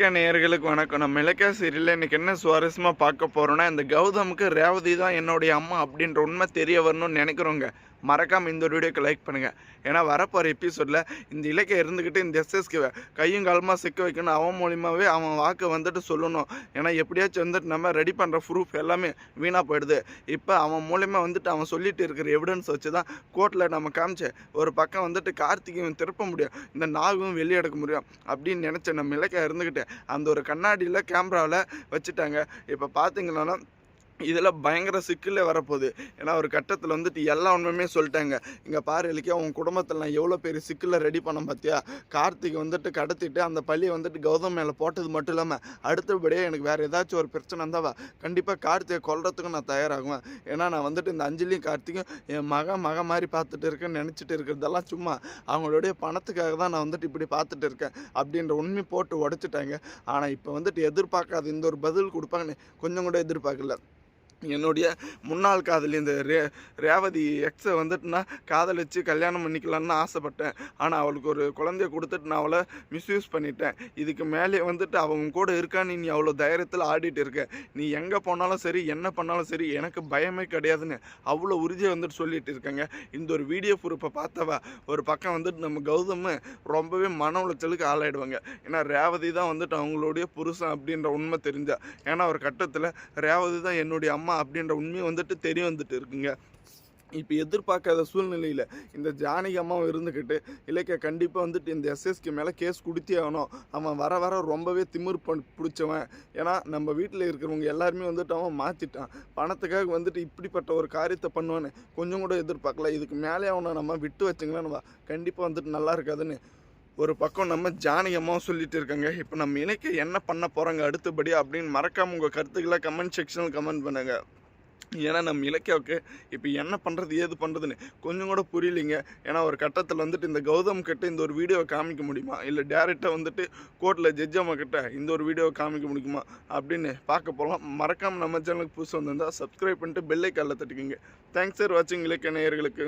நேயர்களுக்கு வணக்கம். நம்ம இலக்கிய சீரியல்ல இன்னைக்கு என்ன சுவாரஸ்யமா பார்க்க போறோம்னா, இந்த கௌதமுக்கு ரேவதி தான் என்னுடைய அம்மா அப்படின்ற உண்மை தெரிய வரணும்னு நினைக்கிறோங்க. மறக்காம இந்த ஒரு வீடியோக்கு லைக் பண்ணுங்க. ஏன்னா வரப்போற எபிசோட்ல இந்த இலக்கியம் இருந்துகிட்டு இந்த எஸ்எஸ்க்கு கையும் காலுமா சிக்க வைக்கணும். அவன் மூலியமாவே அவன் வாக்கு வந்துட்டு சொல்லணும். ஏன்னா எப்படியாச்சும் வந்துட்டு நம்ம ரெடி பண்ற ப்ரூஃப் எல்லாமே வீணா போயிடுது. இப்போ அவன் மூலியமா வந்துட்டு அவன் சொல்லிட்டு இருக்கிற எவிடன்ஸ் வச்சு தான் கோர்ட்ல நம்ம காமிச்சு ஒரு பக்கம் வந்துட்டு கார்த்திகையும் திருப்ப முடியும், இந்த நாகும் வெளியே எடுக்க முடியும் அப்படின்னு நினைச்ச நம்ம இலக்கியம் இருந்துகிட்டு அந்த ஒரு கண்ணாடியில் கேமராவில் வச்சுட்டாங்க. இப்போ பார்த்தீங்கன்னா இதில் பயங்கர சிக்கலே வரப்போகுது. ஏன்னா ஒரு கட்டத்தில் வந்துட்டு எல்லா உண்மையுமே சொல்லிட்டாங்க. இங்கே பாரு இலக்கியா, உன் குடும்பத்தில் நான் எவ்வளோ பெரிய சிக்கலை ரெடி பண்ண பார்த்தியா, கார்த்திக் வந்துட்டு கடத்திட்டு அந்த பள்ளியை வந்துட்டு கௌதம் மேலே போட்டது மட்டும் இல்லாமல் அடுத்தபடியே எனக்கு வேறு ஏதாச்சும் ஒரு பிரச்சனை இருந்தாவா கண்டிப்பாக கார்த்திகை கொல்றதுக்கும் நான் தயாராகுவேன். ஏன்னா நான் வந்துட்டு இந்த அஞ்சலியும் கார்த்திக்கும் என் மக மாதிரி பார்த்துட்டு இருக்கேன்னு நினச்சிட்டு இருக்கிறதெல்லாம் சும்மா அவங்களுடைய பணத்துக்காக தான் நான் வந்துட்டு இப்படி பார்த்துட்டு இருக்கேன் அப்படின்ற உண்மை போட்டு உடைச்சிட்டாங்க. ஆனால் இப்போ வந்துட்டு எதிர்பார்க்காத இந்த ஒரு பதில் கொடுப்பாங்கன்னு கொஞ்சம் கூட எதிர்பார்க்கல. என்னுடைய முன்னாள் காதலி இந்த ரேவதி எக்ஸை வந்துட்டு நான் காதலிச்சு கல்யாணம் பண்ணிக்கலான்னு ஆசைப்பட்டேன். ஆனால் அவளுக்கு ஒரு குழந்தைய கொடுத்துட்டு நான் அவளை மிஸ்யூஸ் பண்ணிட்டேன். இதுக்கு மேலே வந்துட்டு அவங்க கூட இருக்கான்னு நீ அவ்வளோ தைரியத்தில் ஆடிட்டு இருக்க. நீ எங்கே போனாலும் சரி என்ன பண்ணாலும் சரி எனக்கு பயமே கிடையாதுன்னு அவ்வளோ உறுதியை வந்துட்டு சொல்லிட்டு இருக்காங்க. இந்த ஒரு வீடியோ ப்ரூஃபை பார்த்தவா ஒரு பக்கம் வந்துட்டு நம்ம கௌதம் ரொம்பவே மன உளைச்சலுக்கு ஆளாயிடுவாங்க. ஏன்னா ரேவதி தான் வந்துட்டு அவங்களுடைய புருஷன் அப்படின்ற உண்மை தெரிஞ்சா. ஏன்னா ஒரு கட்டத்தில் ரேவதி தான் என்னுடைய அம்மா அப்படின்ற உண்மை வந்துட்டு தெரிய வந்துட்டு இருக்குங்க. இப்போ எதிர்பார்க்காத சூழ்நிலையில் இந்த ஜானகி அம்மாவும் இருந்துக்கிட்டு இலக்கிய கண்டிப்பாக வந்துட்டு இந்த எஸ்எஸ்கே மேலே கேஸ் கொடுத்தே ஆகணும். அவன் வர வர ரொம்பவே திமிர் பிடிச்சவன். ஏன்னா நம்ம வீட்டில் இருக்கிறவங்க எல்லாருமே வந்துட்டு அவன் மாற்றிட்டான். பணத்துக்காக வந்துட்டு இப்படிப்பட்ட ஒரு காரியத்தை பண்ணுவான்னு கொஞ்சம் கூட எதிர்பார்க்கல. இதுக்கு மேலே அவனை நம்ம விட்டு வச்சுங்களான்னு கண்டிப்பாக வந்துட்டு நல்லா இருக்காதுன்னு ஒரு பக்கம் நம்ம ஜானகி அம்மாவும் சொல்லிட்டு இருக்காங்க. இப்போ நம்ம இலக்கிய என்ன பண்ண போகிறாங்க அடுத்தபடி அப்படின்னு மறக்காமல் உங்கள் கருத்துக்களை கமெண்ட் செக்ஷனில் கமெண்ட் பண்ணுங்க. ஏன்னா நம்ம இலக்கியாவுக்கு இப்போ என்ன பண்ணுறது ஏது பண்ணுறதுன்னு கொஞ்சம் கூட புரியலிங்க. ஏன்னா ஒரு கட்டத்தில் வந்துட்டு இந்த கௌதம் கிட்ட இந்த ஒரு வீடியோவை காமிக்க முடியுமா, இல்லை டேரெக்டாக வந்துட்டு கோர்ட்டில் ஜட்ஜ் அம்மா கிட்ட இந்த ஒரு வீடியோவை காமிக்க முடியுமா அப்படின்னு பார்க்க போகலாம். மறக்காமல் நம்ம சேனலுக்கு புதுசு வந்திருந்தால் சப்ஸ்கிரைப் பண்ணிட்டு பெல் ஐக்கானில் தட்டிக்கிங்க. தேங்க்ஸ் ஃபார் வாட்சிங் இலக்கிய நேயர்களுக்கு.